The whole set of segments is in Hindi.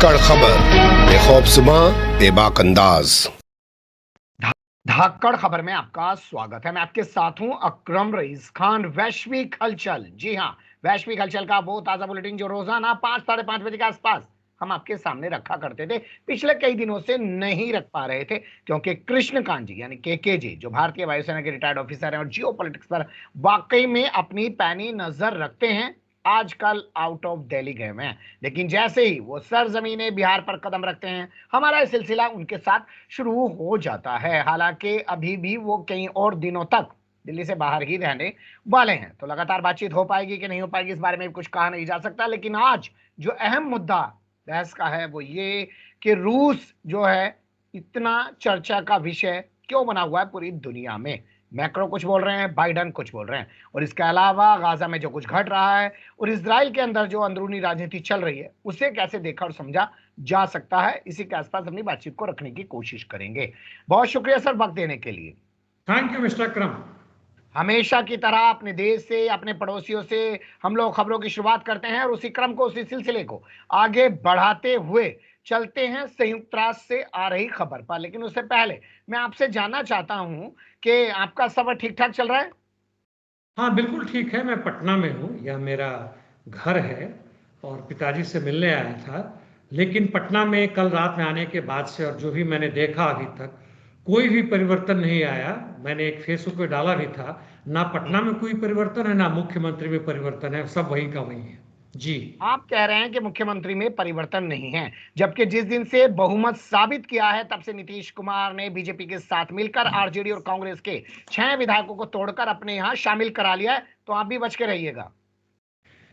धाकड़ खबर, बेखौफज़ुबां, बेबाक अंदाज। धाकड़ खबर में आपका स्वागत है। मैं आपके साथ हूं अकरम रईस खान। वैश्विक हलचल, जी हां, वैश्विक हलचल का वो ताजा बुलेटिन जो रोजाना 5 साढ़े 5 बजे के आसपास हम आपके सामने रखा करते थे, पिछले कई दिनों से नहीं रख पा रहे थे क्योंकि कृष्णकांत जी यानी के जी, जो भारतीय वायुसेना के रिटायर्ड ऑफिसर हैं और जियो पॉलिटिक्स पर वाकई में अपनी पैनी नजर रखते हैं, आजकल आउट ऑफ दिल्ली गए हुए हैं। लेकिन जैसे ही वो सरजमीने बिहार पर कदम रखते हैं, हमारा ये सिलसिला उनके साथ शुरू हो जाता है। हालांकि अभी भी वो कई और दिनों तक दिल्ली से बाहर ही रहने वाले हैं, तो लगातार बातचीत हो पाएगी कि नहीं हो पाएगी इस बारे में कुछ कहा नहीं जा सकता। लेकिन आज जो अहम मुद्दा बहस का है वो ये कि रूस जो है इतना चर्चा का विषय क्यों बना हुआ है पूरी दुनिया में। मैक्रो कुछ बोल रहे हैं, बाइडन कुछ बोल रहे हैं, और इसके अलावा गाजा में जो कुछ घट रहा है और इजराइल के अंदर जो अंदरूनी राजनीति चल रही है उसे कैसे देखा और समझा जा सकता है, इसी के आसपास अपनी बातचीत को रखने की कोशिश करेंगे। बहुत शुक्रिया सर वक्त देने के लिए। थैंक यू मिस्टर अकरम। हमेशा की तरह अपने देश से, अपने पड़ोसियों से हम लोग खबरों की शुरुआत करते हैं और उसी क्रम को, उसी सिलसिले को आगे बढ़ाते हुए चलते हैं संयुक्त राष्ट्र से आ रही खबर पर। लेकिन उससे पहले मैं आपसे जानना चाहता हूं कि आपका सफर ठीक ठाक चल रहा है? हाँ बिल्कुल ठीक है, मैं पटना में हूँ, यह मेरा घर है और पिताजी से मिलने आया था। लेकिन पटना में कल रात में आने के बाद से और जो भी मैंने देखा अभी तक कोई भी परिवर्तन नहीं आया। मैंने एक फेसबुक पे डाला भी था, ना पटना में कोई परिवर्तन है ना मुख्यमंत्री में परिवर्तन है, सब वहीं का वहीं है। जी, आप कह रहे हैं कि मुख्यमंत्री में परिवर्तन नहीं है, जबकि जिस दिन से बहुमत साबित किया है तब से नीतीश कुमार ने बीजेपी के साथ मिलकर आरजेडी और कांग्रेस के 6 विधायकों को तोड़कर अपने यहां शामिल करा लिया है, तो आप भी बच के रहिएगा।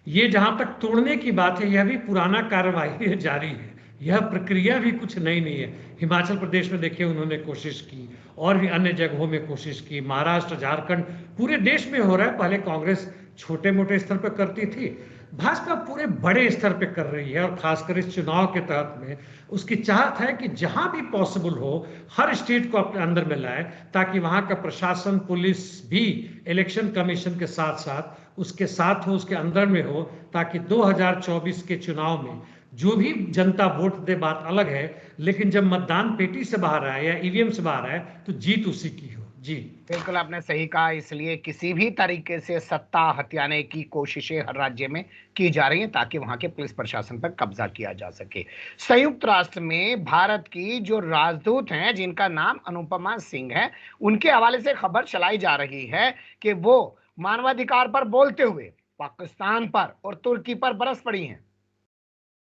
ये जहां तक तोड़ने की बात है, यह भी पुराना कार्यवाही जारी है, यह प्रक्रिया भी कुछ नई नहीं है। हिमाचल प्रदेश में देखिए उन्होंने कोशिश की और भी अन्य जगहों में कोशिश की, महाराष्ट्र, झारखंड, पूरे देश में हो रहा है। पहले कांग्रेस छोटे मोटे स्तर पर करती थी, भाजपा पूरे बड़े स्तर पे कर रही है और खासकर इस चुनाव के तहत में उसकी चाहत है कि जहां भी पॉसिबल हो हर स्टेट को अपने अंदर में लाए, ताकि वहां का प्रशासन, पुलिस भी इलेक्शन कमीशन के साथ साथ उसके साथ हो, उसके अंदर में हो, ताकि 2024 के चुनाव में जो भी जनता वोट दे बात अलग है, लेकिन जब मतदान पेटी से बाहर आए या ईवीएम से बाहर आए तो जीत उसी की हो। जी बिल्कुल आपने सही कहा, इसलिए किसी भी तरीके से सत्ता हथियाने की कोशिशें हर राज्य में की जा रही हैं ताकि वहां के पुलिस प्रशासन पर कब्जा किया जा सके। संयुक्त राष्ट्र में भारत की जो राजदूत हैं जिनका नाम अनुपमा सिंह है, उनके हवाले से खबर चलाई जा रही है कि वो मानवाधिकार पर बोलते हुए पाकिस्तान पर और तुर्की पर बरस पड़ी हैं।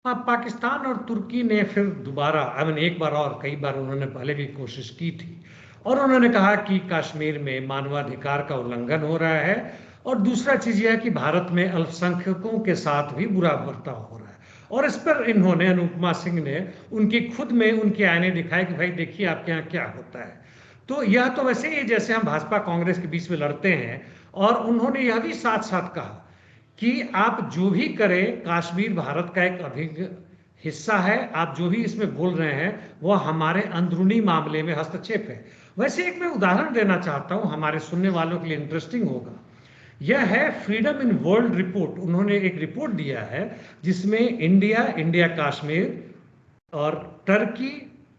हाँ, पाकिस्तान और तुर्की ने फिर दोबारा, एक बार और कई बार उन्होंने पहले भी कोशिश की थी और उन्होंने कहा कि कश्मीर में मानवाधिकार का उल्लंघन हो रहा है और दूसरा चीज यह है कि भारत में अल्पसंख्यकों के साथ भी बुरा बर्ताव हो रहा है। और इस पर इन्होंने, अनुपमा सिंह ने उनकी खुद में उनके आईने दिखाए कि भाई देखिए आपके यहाँ क्या होता है। तो यह तो वैसे ही जैसे हम भाजपा कांग्रेस के बीच में लड़ते हैं, और उन्होंने यह भी साथ साथ कहा कि आप जो भी करें, कश्मीर भारत का एक अभिन्न हिस्सा है, आप जो भी इसमें बोल रहे हैं वह हमारे अंदरूनी मामले में हस्तक्षेप है। वैसे एक मैं उदाहरण देना चाहता हूं, हमारे सुनने वालों के लिए इंटरेस्टिंग होगा। यह है फ्रीडम इन वर्ल्ड रिपोर्ट। उन्होंने एक रिपोर्ट दिया है जिसमें इंडिया, कश्मीर और टर्की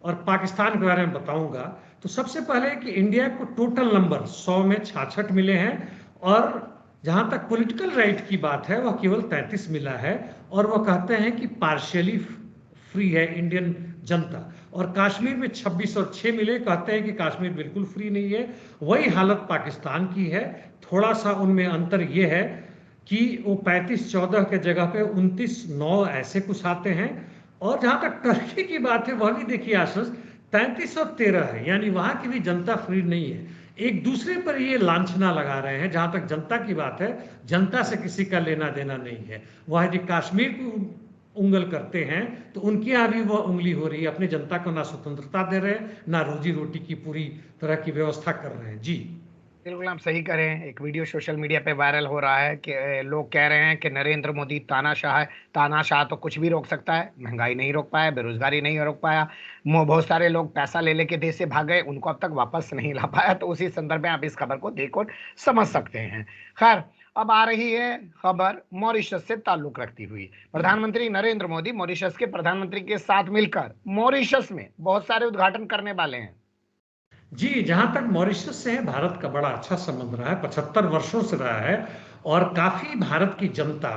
और पाकिस्तान के बारे में बताऊंगा। तो सबसे पहले कि इंडिया को टोटल नंबर 100 में 66 मिले हैं और जहां तक पॉलिटिकल राइट की बात है वह केवल 33 मिला है, और वह कहते हैं कि पार्शियली फ्री है इंडियन जनता। और कश्मीर में 26 और 6 मिले, कहते हैं कि कश्मीर बिल्कुल फ्री नहीं है। वही हालत पाकिस्तान की है, थोड़ा सा उनमें अंतर यह है कि वो 35-14 के जगह पे 29-9 ऐसे कुछ आते हैं। और जहां तक टर्की की बात है वह भी देखिए आशीष, 33 और 13 है, यानी वहां की भी जनता फ्री नहीं है। एक दूसरे पर ये लांछना लगा रहे हैं। जहां तक जनता की बात है, जनता से किसी का लेना देना नहीं है। वह यदि कश्मीर को उंगल करते हैं तो उनके यहाँ भी वह उंगली हो रही है। अपनी जनता को ना स्वतंत्रता दे रहे हैं, ना रोजी रोटी की पूरी तरह की व्यवस्था कर रहे हैं। जी बिल्कुल आप सही करें। एक वीडियो सोशल मीडिया पे वायरल हो रहा है कि लोग कह रहे हैं कि नरेंद्र मोदी तानाशाह है। तानाशाह तो कुछ भी रोक सकता है, महंगाई नहीं रोक पाया, बेरोजगारी नहीं रोक पाया, बहुत सारे लोग पैसा ले लेके देश से भाग गए, उनको अब तक वापस नहीं ला पाया। तो उसी संदर्भ में आप इस खबर को देख और समझ सकते हैं। खैर, अब आ रही है खबर मॉरिशस से ताल्लुक रखती हुई। प्रधानमंत्री नरेंद्र मोदी मॉरिशस के प्रधानमंत्री के साथ मिलकर मॉरिशस में बहुत सारे उद्घाटन करने वाले हैं। जी, जहां तक मॉरिशस से है, भारत का बड़ा अच्छा संबंध रहा है, 75 वर्षों से रहा है। और काफी भारत की जनता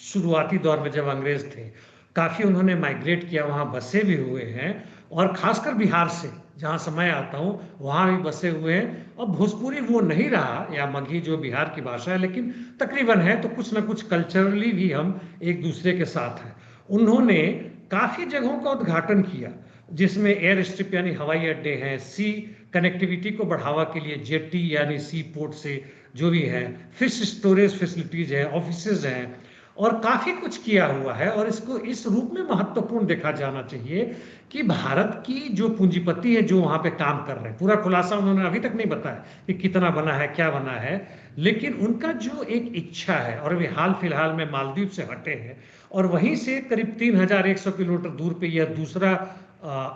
शुरुआती दौर में जब अंग्रेज थे, काफी उन्होंने माइग्रेट किया, वहां बसे भी हुए हैं। और खासकर बिहार से जहां से मैं आता हूं, वहां भी बसे हुए हैं। अब भोजपुरी वो नहीं रहा, या मगही जो बिहार की भाषा है, लेकिन तकरीबन है, तो कुछ ना कुछ कल्चरली भी हम एक दूसरे के साथ हैं। उन्होंने काफी जगहों का उद्घाटन किया, जिसमें एयर स्ट्रिप यानी हवाई अड्डे हैं, सी कनेक्टिविटी को बढ़ावा के लिए जेटी यानी सी पोर्ट से जो भी है, फिश स्टोरेज फैसिलिटीज है, ऑफिसेज हैं, और काफी कुछ किया हुआ है। और इसको इस रूप में महत्वपूर्ण देखा जाना चाहिए कि भारत की जो पूंजीपति है जो वहां पे काम कर रहे हैं, पूरा खुलासा उन्होंने अभी तक नहीं बताया कि कितना बना है, क्या बना है, लेकिन उनका जो एक इच्छा है, और वे हाल फिलहाल में मालदीव से हटे हैं, और वहीं से करीब 3100 किलोमीटर दूर पे यह दूसरा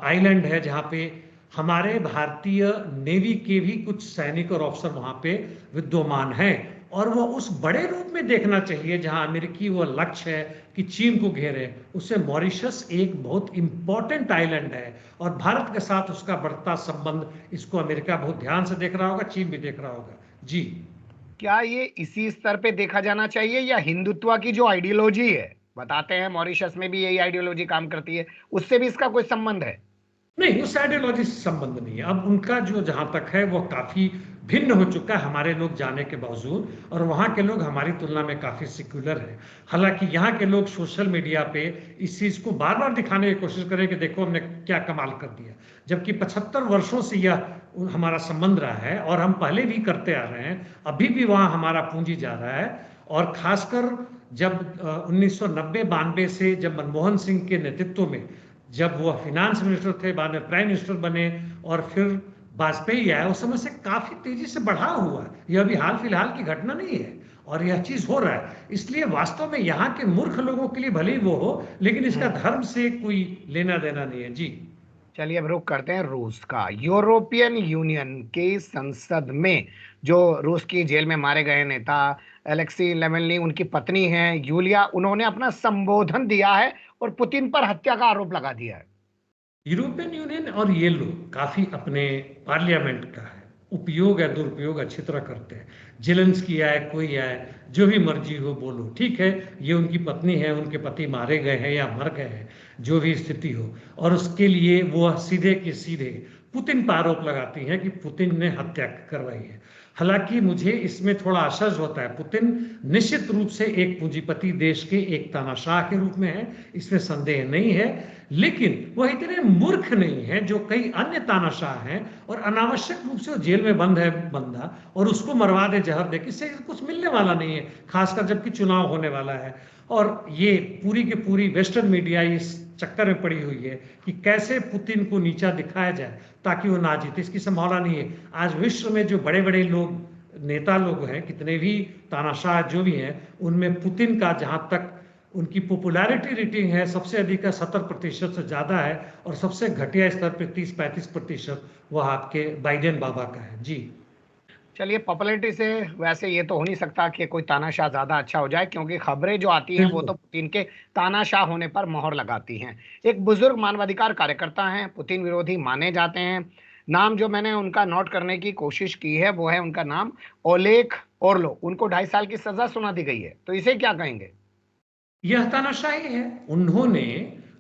आइलैंड है, जहां पे हमारे भारतीय नेवी के भी कुछ सैनिक और अफसर वहां पे विद्यमान हैं। और वो उस बड़े रूप में देखना चाहिए, जहां अमेरिकी वो लक्ष्य है कि चीन को घेरे, उससे मॉरिशस एक बहुत इंपॉर्टेंट आइलैंड है, और भारत के साथ उसका बढ़ता संबंध, इसको अमेरिका बहुत ध्यान से देख रहा होगा, चीन भी देख रहा होगा। जी, क्या ये इसी स्तर पे देखा जाना चाहिए, या हिंदुत्व की जो आइडियोलॉजी है, बताते हैं मॉरिशस में भी यही आइडियोलॉजी काम करती है, उससे भी इसका कोई संबंध है? नहीं, उस आइडियोलॉजी से संबंध नहीं है। अब उनका जो जहां तक है वो काफी भिन्न हो चुका है हमारे लोग जाने के बावजूद, और वहां के लोग हमारी तुलना में काफी सेक्युलर है। हालांकि यहाँ के लोग सोशल मीडिया पे इस चीज को बार बार दिखाने की कोशिश करें कि देखो हमने क्या कमाल कर दिया, जबकि 75 वर्षों से यह हमारा संबंध रहा है, और हम पहले भी करते आ रहे हैं, अभी भी वहां हमारा पूंजी जा रहा है। और खासकर जब 1990-92 से जब मनमोहन सिंह के नेतृत्व में, जब वो फिनांस मिनिस्टर थे, बाद में प्राइम मिनिस्टर बने, और फिर वाजपेयी आया, उस समय से काफी तेजी से बढ़ा हुआ है। यह अभी हाल फिलहाल की घटना नहीं है, और यह चीज हो रहा है। इसलिए वास्तव में यहाँ के मूर्ख लोगों के लिए भले ही वो हो, लेकिन इसका धर्म से कोई लेना देना नहीं है। जी, चलिए अब रुक करते हैं रूस का। यूरोपियन यूनियन के संसद में जो रूस की जेल में मारे गए नेता एलेक्सी नावल्नी, उनकी पत्नी हैं यूलिया, उन्होंने अपना संबोधन दिया है और पुतिन पर हत्या का आरोप लगा दिया है। यूरोपियन यूनियन और ये लोग काफी अपने पार्लियामेंट का है उपयोग या दुरुपयोग अच्छी तरह करते हैं। जेलेंस्की आए, कोई आए, जो भी मर्जी हो बोलो, ठीक है, ये उनकी पत्नी है, उनके पति मारे गए हैं या मर गए हैं, जो भी स्थिति हो, और उसके लिए वो सीधे के सीधे पुतिन पर आरोप लगाती हैं कि पुतिन ने हत्या करवाई है। हालांकि मुझे इसमें थोड़ा आश्चर्य होता है। पुतिन निश्चित रूप से एक पूंजीपति देश के एक तानाशाह के रूप में है, इसमें संदेह नहीं है, लेकिन वह इतने मूर्ख नहीं है जो कई अन्य तानाशाह हैं, और अनावश्यक रूप से वो जेल में बंद है बंदा, और उसको मरवा दे, जहर दे, किससे कुछ मिलने वाला नहीं है, खासकर जबकि चुनाव होने वाला है। और ये पूरी की पूरी वेस्टर्न मीडिया इस चक्कर में पड़ी हुई है कि कैसे पुतिन को नीचा दिखाया जाए ताकि वो ना जीते। इसकी संभावना नहीं है। आज विश्व में जो बड़े बड़े लोग, नेता लोग हैं, कितने भी तानाशाह जो भी हैं, उनमें पुतिन का जहां तक उनकी पॉपुलैरिटी रेटिंग है, सबसे अधिक है, 70% से ज्यादा है, और सबसे घटिया स्तर पर 30-35% वह आपके बाइडेन बाबा का है। जी, चलिए, पॉपुलैरिटी से वैसे ये तो हो नहीं सकता कि कोई तानाशाह ज्यादा अच्छा हो जाए, क्योंकि खबरें जो आती हैं वो तो पुतिन के तानाशाह होने पर मोहर लगाती हैं। एक बुजुर्ग मानवाधिकार कार्यकर्ता हैं, पुतिन विरोधी माने जाते हैं। नाम जो मैंने उनका नोट करने की कोशिश की है वो है उनका नाम ओलेग ओरलो। उनको 2.5 साल की सजा सुना दी गई है, तो इसे क्या कहेंगे? यह तानाशाही है। उन्होंने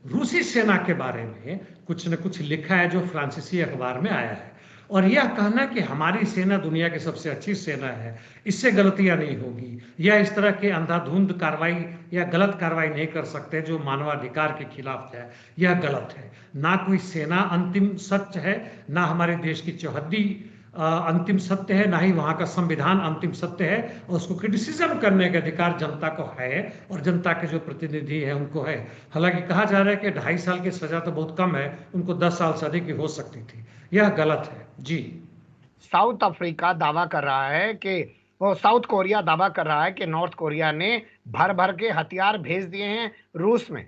रूसी सेना के बारे में कुछ न कुछ लिखा है जो फ्रांसीसी अखबार में आया है, और यह कहना कि हमारी सेना दुनिया की सबसे अच्छी सेना है, इससे गलतियां नहीं होगी, या इस तरह के अंधाधुंध कार्रवाई या गलत कार्रवाई नहीं कर सकते जो मानवाधिकार के खिलाफ है, यह गलत है। ना कोई सेना अंतिम सत्य है, ना हमारे देश की चौहद्दी अंतिम सत्य है, ना ही वहां का संविधान अंतिम सत्य है, और उसको क्रिटिसिज्म करने का अधिकार जनता को है, और जनता के जो प्रतिनिधि है उनको है। हालांकि कहा जा रहा है कि 2.5 साल की सजा तो बहुत कम है, उनको 10 साल से अधिक भी हो सकती थी। यह गलत है। जी, साउथ अफ्रीका दावा कर रहा है कि वो साउथ कोरिया दावा कर रहा है कि नॉर्थ कोरिया ने भर भर के हथियार भेज दिए हैं रूस में।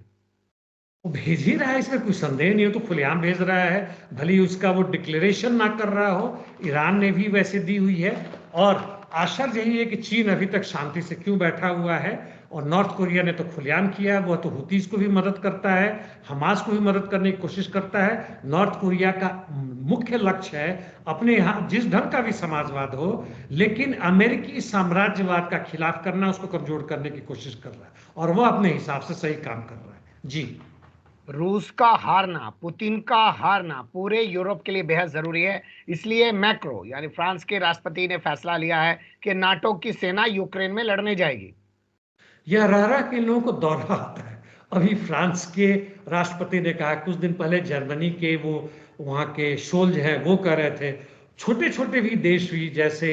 वो भेज ही रहा है, इसमें कोई संदेह नहीं हो, तो खुलेआम भेज रहा है, भले ही उसका वो डिक्लेरेशन ना कर रहा हो। ईरान ने भी वैसे दी हुई है, और आश्चर्य यही है कि चीन अभी तक शांति से क्यों बैठा हुआ है, और नॉर्थ कोरिया ने तो खुलेआम किया है, वह तो हुतीज को भी मदद करता है, हमास को भी मदद करने की कोशिश करता है। नॉर्थ कोरिया का मुख्य लक्ष्य है अपने यहाँ जिस ढंग का भी समाजवाद हो, लेकिन अमेरिकी साम्राज्यवाद का खिलाफ करना, उसको कमजोर करने की कोशिश कर रहा है, और वह अपने हिसाब से सही काम कर रहा है। जी, रूस का हारना, पुतिन का हारना पूरे यूरोप के लिए बेहद जरूरी है। इसलिए मैक्रो यानी फ्रांस के राष्ट्रपति ने फैसला लिया है कि नाटो की सेना यूक्रेन में लड़ने जाएगी। यह रह रहा कि इन लोगों को दौरा आता है। अभी फ्रांस के राष्ट्रपति ने कहा, कुछ दिन पहले जर्मनी के वो वहाँ के शोल्ज हैं वो कह रहे थे, छोटे छोटे भी देश भी जैसे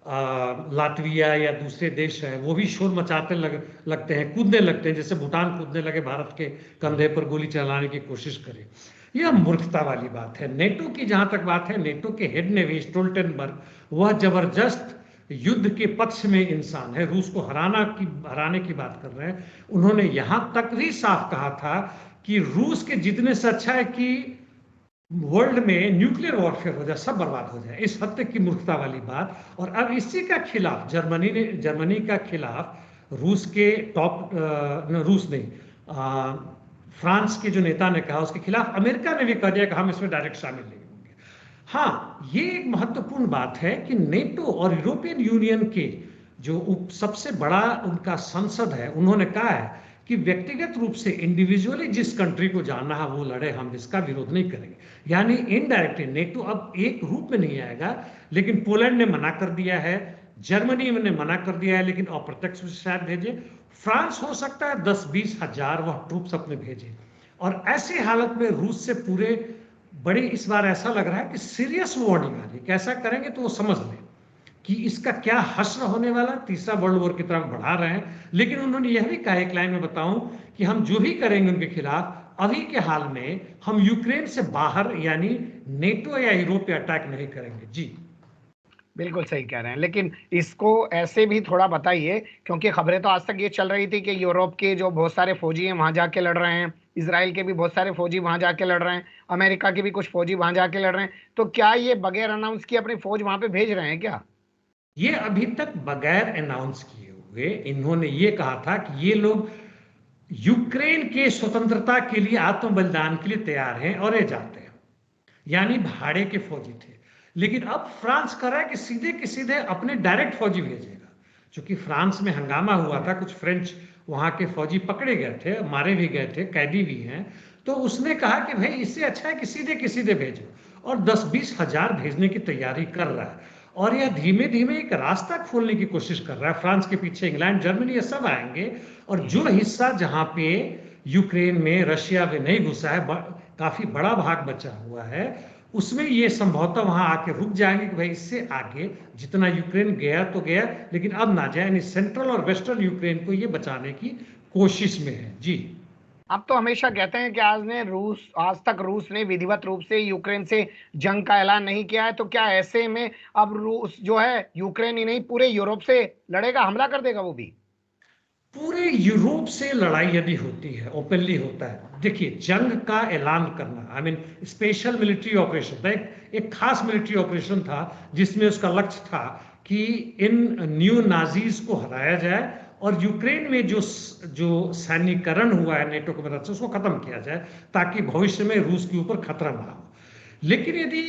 लातविया या दूसरे देश हैं वो भी शोर मचाते लगते हैं, कूदने लगते हैं, जैसे भूटान कूदने लगे भारत के कंधे पर गोली चलाने की कोशिश करे। यह मूर्खता वाली बात है। नेटो की जहां तक बात है, नेटो के हेड ने भी स्टोल्टेनबर्ग, वह जबरदस्त युद्ध के पक्ष में इंसान है, रूस को हराने की बात कर रहे हैं। उन्होंने यहां तक भी साफ कहा था कि रूस के जीतने से अच्छा है कि वर्ल्ड में न्यूक्लियर वॉरफेयर हो जाए, सब बर्बाद हो जाए। इस हद तक की मूर्खता वाली बात। और अब इसी का खिलाफ जर्मनी का खिलाफ रूस के रूस नहीं, फ्रांस के जो नेता ने कहा, उसके खिलाफ अमेरिका ने भी कह दिया कि हम इसमें डायरेक्ट शामिल नहीं होंगे। हाँ, ये एक महत्वपूर्ण बात है कि नेटो और यूरोपियन यूनियन के जो सबसे बड़ा उनका संसद है, उन्होंने कहा है कि व्यक्तिगत रूप से इंडिविजुअली जिस कंट्री को जाना है वो लड़े, हम इसका विरोध नहीं करेंगे। यानी इनडायरेक्टली नेटो अब एक रूप में नहीं आएगा, लेकिन पोलैंड ने मना कर दिया है, जर्मनी ने मना कर दिया है, लेकिन अप्रत्यक्ष रूप से शायद भेजे। फ्रांस हो सकता है 10-20 हजार वह ट्रूप्स अपने भेजे। और ऐसी हालत में रूस से पूरे बड़े इस बार ऐसा लग रहा है कि सीरियस वार्निंग आ रही है। कैसा करेंगे तो वो समझ लें कि इसका क्या हश्र होने वाला, तीसरा वर्ल्ड वॉर की तरफ बढ़ा रहे हैं। लेकिन उन्होंने यह भी कहा, एक लाइन में बताऊं, कि हम जो भी करेंगे उनके खिलाफ, अभी के हाल में हम यूक्रेन से बाहर यानी नेटो या यूरोप पे अटैक नहीं करेंगे। जी, बिल्कुल सही कह रहे हैं, लेकिन इसको ऐसे भी थोड़ा बताइए, क्योंकि खबरें तो आज तक ये चल रही थी कि यूरोप के जो बहुत सारे फौजी हैं वहां जाके लड़ रहे हैं, इसराइल के भी बहुत सारे फौजी वहां जाके लड़ रहे हैं, अमेरिका के भी कुछ फौजी वहां जाके लड़ रहे हैं। तो क्या ये बगैर अनाउंस किए अपनी फौज वहां पे भेज रहे हैं क्या? ये अभी तक बगैर अनाउंस किए हुए इन्होंने ये कहा था कि ये लोग यूक्रेन के स्वतंत्रता के लिए आत्म बलिदान के लिए तैयार हैं और ये जाते हैं, यानी भाड़े के फौजी थे। लेकिन अब फ्रांस कर रहा है कि सीधे के सीधे अपने डायरेक्ट फौजी भेजेगा। क्योंकि फ्रांस में हंगामा हुआ था, कुछ फ्रेंच वहां के फौजी पकड़े गए थे, मारे भी गए थे, कैदी भी हैं। तो उसने कहा कि भाई इससे अच्छा है कि सीधे के सीधे भेजो, और 10-20 हजार भेजने की तैयारी कर रहा है। और यह धीमे धीमे एक रास्ता खोलने की कोशिश कर रहा है। फ्रांस के पीछे इंग्लैंड, जर्मनी, ये सब आएंगे। और जो हिस्सा जहां पे यूक्रेन में रशिया में नहीं घुसा है, काफी बड़ा भाग बचा हुआ है, उसमें ये संभवतः वहां आके रुक जाएंगे कि भाई इससे आगे जितना यूक्रेन गया तो गया, लेकिन अब ना जाए। यानी सेंट्रल और वेस्टर्न यूक्रेन को ये बचाने की कोशिश में है। जी, अब तो हमेशा कहते हैं कि आज तक रूस ने विधिवत रूप से यूक्रेन से जंग का ऐलान नहीं किया है। तो क्या ऐसे में अब रूस जो है यूक्रेन ही नहीं पूरे यूरोप से लड़ेगा, हमला कर देगा वो भी? पूरे यूरोप से लड़ाई यदि होती है, ओपनली होता है, देखिए जंग का ऐलान करना, I mean special military operation था, एक खास मिलिट्री ऑपरेशन था जिसमें उसका लक्ष्य था कि इन न्यू नाजीज को हराया जाए और यूक्रेन में जो सैन्यकरण हुआ है नेटो की मदद से उसको खत्म किया जाए, ताकि भविष्य में रूस के ऊपर खतरा ना हो। लेकिन यदि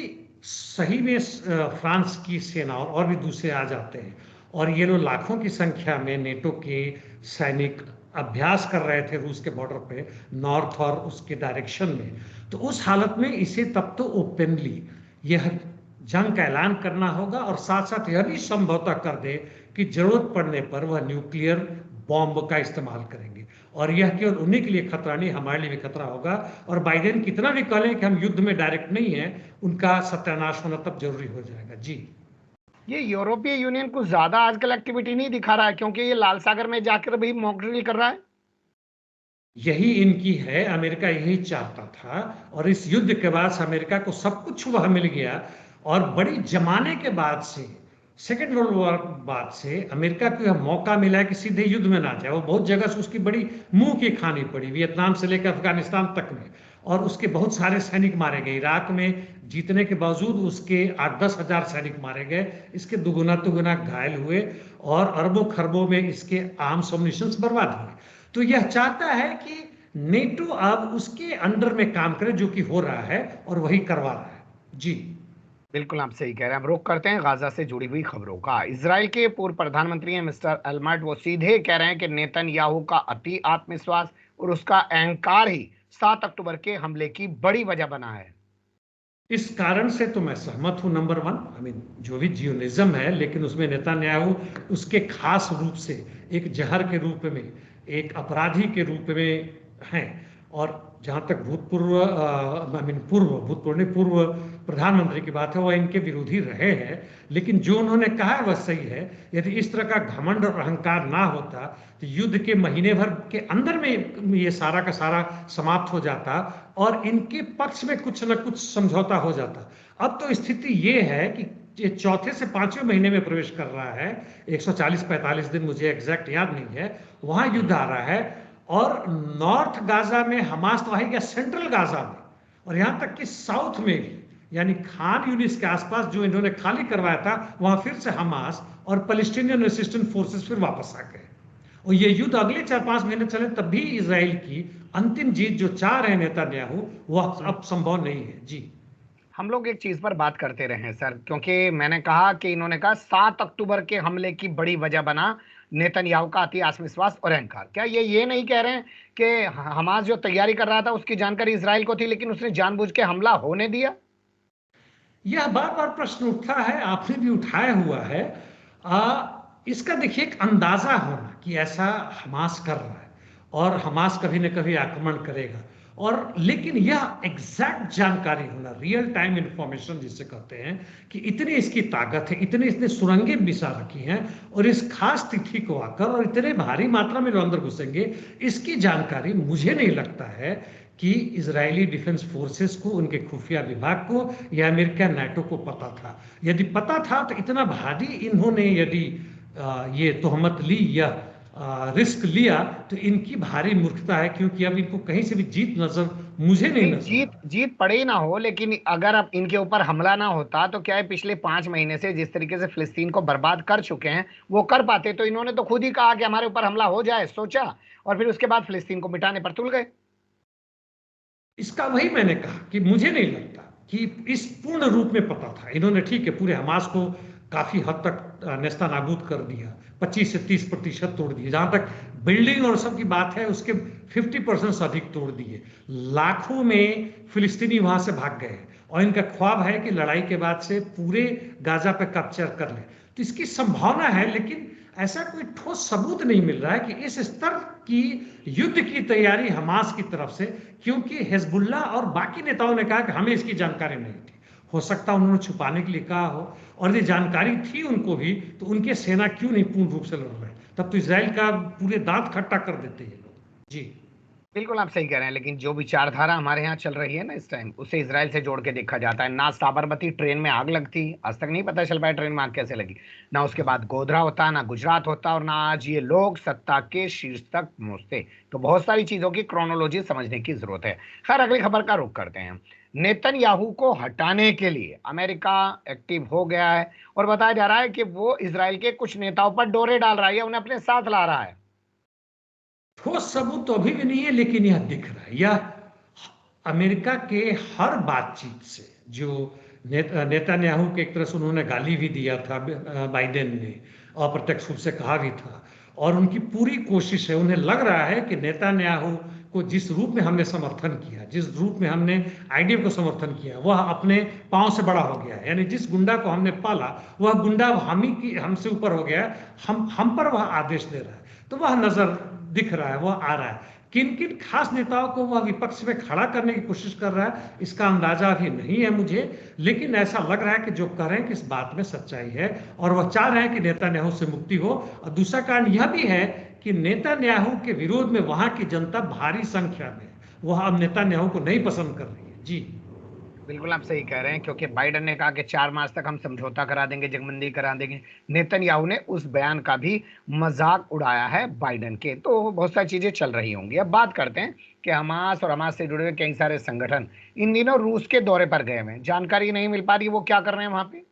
सही में फ्रांस की सेना और भी दूसरे आ जाते हैं और ये लोग लाखों की संख्या में नेटो के सैनिक अभ्यास कर रहे थे रूस के बॉर्डर पे, नॉर्थ और उसके डायरेक्शन में, तो उस हालत में इसे तब तो ओपनली यह जंग का ऐलान करना होगा, और साथ साथ यह भी समझौता कर दे कि जरूरत पड़ने पर वह न्यूक्लियर बॉम्ब का इस्तेमाल करेंगे। और यह केवल उन्हीं के लिए खतरा नहीं, हमारे लिए भी खतरा होगा। और बाइडेन कितना भी कह लें कि हम युद्ध में डायरेक्ट नहीं है, उनका सत्यानाश होना तब जरूरी हो जाएगा। जी, ये यूरोपीय यूनियन कुछ ज्यादा आजकल एक्टिविटी नहीं दिखा रहा है, क्योंकि ये लाल सागर में जाकर भी मॉक ड्रिल कर रहा है। यही इनकी है, अमेरिका यही चाहता था। और इस युद्ध के बाद अमेरिका को सब कुछ वह मिल गया, और बड़ी जमाने के बाद से, सेकेंड वर्ल्ड वॉर बाद से अमेरिका को यह मौका मिला है कि सीधे युद्ध में ना जाए। वो बहुत जगह से उसकी बड़ी मुंह की खानी पड़ी, वियतनाम से लेकर अफगानिस्तान तक में। और उसके बहुत सारे सैनिक मारे गए। इराक में जीतने के बावजूद उसके 8-10 हजार सैनिक मारे गए, इसके दुगुना तुगुना घायल हुए और अरबों खरबों में इसके आर्म्स एम्युनिशंस बर्बाद हुए। तो यह चाहता है कि नेटो अब उसके अंडर में काम करे, जो कि हो रहा है और वही करवा रहा है। जी बिल्कुल आप सही कह रहे हैं। हम रुख करते हैं गाजा से जुड़ी हुई खबरों का। इजराइल के पूर्व प्रधानमंत्री हैं मिस्टर अल्मर्ट, वो सीधे कह रहे हैं कि नेतन्याहू का अति आत्मविश्वास और उसका अहंकार ही 7 अक्टूबर के हमले की बड़ी वजह बना है। इस कारण से तो मैं सहमत हूं। नंबर वन, जो भी जियोनिज्म है, लेकिन उसमें नेतन्याहू उसके खास रूप से एक जहर के रूप में, एक अपराधी के रूप में हैं। और जहां तक पूर्व प्रधानमंत्री की बात है, वह इनके विरोधी रहे हैं, लेकिन जो उन्होंने कहा है वह सही है। यदि इस तरह का घमंड और अहंकार ना होता तो युद्ध के महीने भर के अंदर में ये सारा का सारा समाप्त हो जाता और इनके पक्ष में कुछ न कुछ समझौता हो जाता। अब तो स्थिति ये है कि ये चौथे से 5वें महीने में प्रवेश कर रहा है, 140-45 दिन, मुझे एग्जैक्ट याद नहीं है, वहां युद्ध आ रहा है। और नॉर्थ गाजा में हमास तो है, या सेंट्रल गाजा में, और यहां तक कि साउथ में भी, यानी खान यूनिस के आसपास जो इन्होंने खाली करवाया था, वहां फिर से हमास और पैलेस्टीनियन रेसिस्टेंट फोर्सेस फिर वापस आ गए। और ये युद्ध अगले 4-5 महीने चले तब भी इजराइल की अंतिम जीत जो चाह रहे हैं नेतन्याहू, वह अब संभव नहीं है। जी हम लोग एक चीज पर बात करते रहे सर, क्योंकि मैंने कहा कि इन्होंने कहा 7 अक्टूबर के हमले की बड़ी वजह बना नेतन्याहू का अति आत्मविश्वास और अहंकार। क्या ये नहीं कह रहे हैं कि हमास जो तैयारी कर रहा था उसकी जानकारी इजराइल को थी, लेकिन उसने जानबूझ के हमला होने दिया? यह बार बार प्रश्न उठता है, आपने भी उठाया हुआ है। इसका देखिए एक अंदाजा होना कि ऐसा हमास कर रहा है और हमास कभी न कभी आक्रमण करेगा, और लेकिन यह एग्जैक्ट जानकारी होना, रियल टाइम इंफॉर्मेशन जिसे कहते हैं, कि इतनी इसकी ताकत है, इतने इसने सुरंगें बिछा रखी हैं और इस खास तिथि को आकर और इतने भारी मात्रा में लोग अंदर घुसेंगे, इसकी जानकारी मुझे नहीं लगता है कि इजरायली डिफेंस फोर्सेस को, उनके खुफिया विभाग को या अमेरिका नाटो को पता था। यदि पता था तो इतना भारी इन्होंने यदि ये तोहमत ली या रिस्क लिया तो इनकी भारी मूर्खता है, क्योंकि अब इनको कहीं से भी जीत नजर मुझे नहीं नजर। जीत पड़े ही ना हो, लेकिन अगर अब इनके ऊपर हमला ना होता तो क्या है, पिछले 5 महीने से जिस तरीके से फिलिस्तीन को बर्बाद कर चुके हैं वो कर पाते। तो इन्होंने तो खुद ही कहा कि हमारे ऊपर हमला हो जाए, सोचा, और फिर उसके बाद फिलिस्तीन को मिटाने पर तुल गए। इसका वही मैंने कहा कि मुझे नहीं लगता कि इस पूर्ण रूप में पता था। इन्होंने ठीक है पूरे हमास को काफी हद तक नेस्ता नाबूद कर दिया, 25 से 30% तोड़ दिए। जहां तक बिल्डिंग और सब की बात है उसके 50% से अधिक तोड़ दिए। लाखों में फिलिस्तीनी वहां से भाग गए और इनका ख्वाब है कि लड़ाई के बाद से पूरे गाजा पे कब्जा कर ले। तो इसकी संभावना है, लेकिन ऐसा कोई ठोस सबूत नहीं मिल रहा है कि इस स्तर की युद्ध की तैयारी हमास की तरफ से, क्योंकि हिजबुल्लाह और बाकी नेताओं ने कहा कि हमें इसकी जानकारी नहीं थी। हो सकता है उन्होंने छुपाने के लिए कहा हो, और ये जानकारी थी उनको भी तो उनके सेना क्यों नहीं पूर्ण रूप से लड़ रहे, तब तो इजराइल का पूरे दांत खट्टा कर देते हैं लोग। जी बिल्कुल आप सही कह रहे हैं, लेकिन जो विचारधारा हमारे यहाँ चल रही है ना इस टाइम, उसे इजराइल से जोड़ के देखा जाता है। ना साबरमती ट्रेन में आग लगती, आज तक नहीं पता चल पाया ट्रेन में आग कैसे लगी, ना उसके बाद गोधरा होता, ना गुजरात होता, और ना आज ये लोग सत्ता के शीर्ष तक पहुंचते। तो बहुत सारी चीजों की क्रोनोलॉजी समझने की जरूरत है। खैर, अगली खबर का रुख करते हैं। नेतन्याहू को हटाने के लिए अमेरिका एक्टिव हो गया है और बताया जा रहा है कि वो इजराइल के कुछ नेताओं पर डोरे डाल रहा है या उन्हें अपने साथ ला रहा है। ठोस सबूत तो अभी भी नहीं है, लेकिन यह दिख रहा है। यह अमेरिका के हर बातचीत से, जो नेतन्याहू के एक तरह से उन्होंने गाली भी दिया था बाइडेन ने, अप्रत्यक्ष रूप से कहा भी था, और उनकी पूरी कोशिश है, उन्हें लग रहा है कि नेतन्याहू को जिस रूप में हमने समर्थन किया, जिस रूप में हमने आईडीएफ को समर्थन किया, वह अपने पांव से बड़ा हो गया है। यानी जिस गुंडा को हमने पाला वह गुंडा हमसे ऊपर हो गया है, हम पर वह आदेश दे रहा है। तो वह नजर दिख रहा है, वह आ रहा है। किन किन खास नेताओं को वह विपक्ष में खड़ा करने की कोशिश कर रहा है इसका अंदाजा अभी नहीं है मुझे, लेकिन ऐसा लग रहा है कि जो कह रहे हैं कि इस बात में सच्चाई है और वह चाह रहे हैं कि नेतन्याहू से मुक्ति हो। और दूसरा कारण यह भी है कि नेतन्याहू के विरोध में वहां की जनता भारी संख्या में, वह अब नेतन्याहू को नहीं पसंद कर रही है। जी बिल्कुल आप सही कह रहे हैं, क्योंकि बाइडेन ने कहा कि 4 मार्च तक हम समझौता करा देंगे, जंगबंदी करा देंगे। नेतन्याहू ने उस बयान का भी मजाक उड़ाया है बाइडेन के। तो बहुत सारी चीजें चल रही होंगी। अब बात करते हैं कि हमास और हमास से जुड़े हुए कई सारे संगठन इन दिनों रूस के दौरे पर गए हैं। जानकारी नहीं मिल पा रही वो क्या कर रहे हैं वहां पे।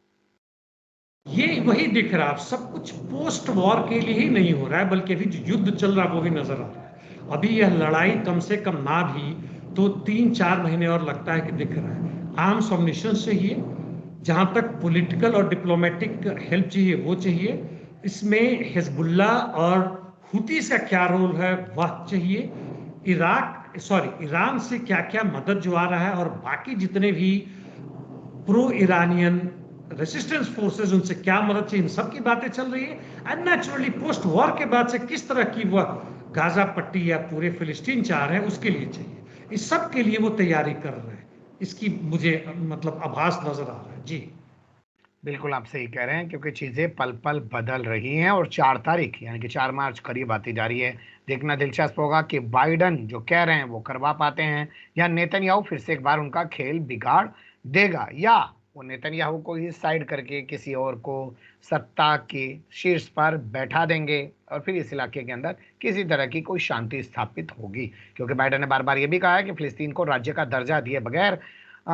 ये वही दिख रहा है, सब कुछ पोस्ट वॉर के लिए ही नहीं हो रहा है, बल्कि अभी जो युद्ध चल रहा है वो भी नजर आ रहा है। अभी यह लड़ाई कम से कम ना भी तो 3-4 महीने और लगता है कि दिख रहा है। आर्म्स ऑम्निशंस चाहिए, जहां तक पॉलिटिकल और डिप्लोमेटिक हेल्प चाहिए वो चाहिए। इसमें हिजबुल्ला और हुतीस का क्या रोल है वह चाहिए। ईरान से क्या क्या मदद जो आ रहा है, और बाकी जितने भी प्रो ईरानियन रेसिस्टेंस फोर्सेस उनसे क्या मदद चाहिए, इन सब की बातें चल रही है। एंड नेचुरली पोस्ट वॉर के बाद से किस तरह की वह गाजा पट्टी या पूरे फिलिस्तीन चाह रहे हैं उसके लिए चाहिए। इस सब के लिए वो तैयारी कर रहे हैं, इसकी मुझे मतलब आभास नजर आ रहा है। जी बिल्कुल आप सही कह रहे हैं, क्योंकि चीजें पल पल बदल रही हैं और 4 तारीख यानी कि 4 मार्च करीब आती जा रही है। देखना दिलचस्प होगा कि बाइडन जो कह रहे हैं वो करवा पाते हैं, या नेतन्याहू फिर से एक बार उनका खेल बिगाड़ देगा, या वो नेतन्याहू को ही साइड करके किसी और को सत्ता के शीर्ष पर बैठा देंगे और फिर इस इलाके के अंदर किसी तरह की कोई शांति स्थापित होगी। क्योंकि बाइडन ने बार बार ये भी कहा है कि फिलिस्तीन को राज्य का दर्जा दिए बगैर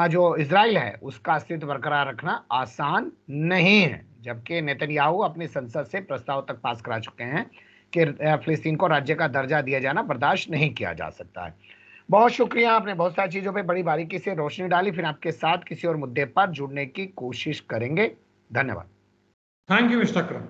जो इजराइल है उसका अस्तित्व बरकरार रखना आसान नहीं है। जबकि नेतन्याहू अपनी संसद से प्रस्ताव तक पास करा चुके हैं कि फिलिस्तीन को राज्य का दर्जा दिया जाना बर्दाश्त नहीं किया जा सकता है। बहुत शुक्रिया, आपने बहुत सारी चीजों पे बड़ी बारीकी से रोशनी डाली। फिर आपके साथ किसी और मुद्दे पर जुड़ने की कोशिश करेंगे। धन्यवाद। Thank you mister Akram.